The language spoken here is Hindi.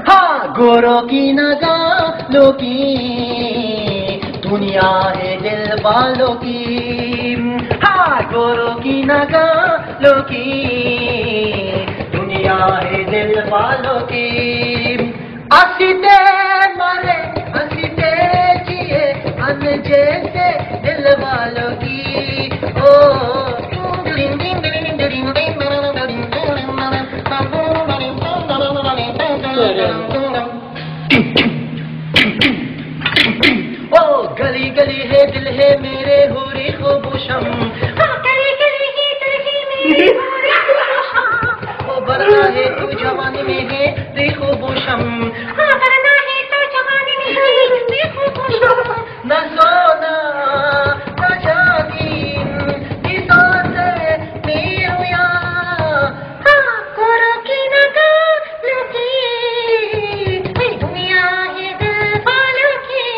हाँ, गोरों की नगालों की दुनिया है दिल वालों की। हाँ, गोरों की नगालों की दुनिया है दिल वालों की। हंसते मरे हंसते जिए अन जैसे दिल वालों की। ओ गली गली है दिल है मेरे होरी खूबूशम। गली गली है दिल है मेरे होरी खूबूशम। वो बरना है तू जवानी में है रे खूबूशम। बरना है तू जवानी में है रे खूबूशम। न सोना न चांदी नी सांसे मेरुया। गोरों की नगालों की दुनिया है दिल वालों की।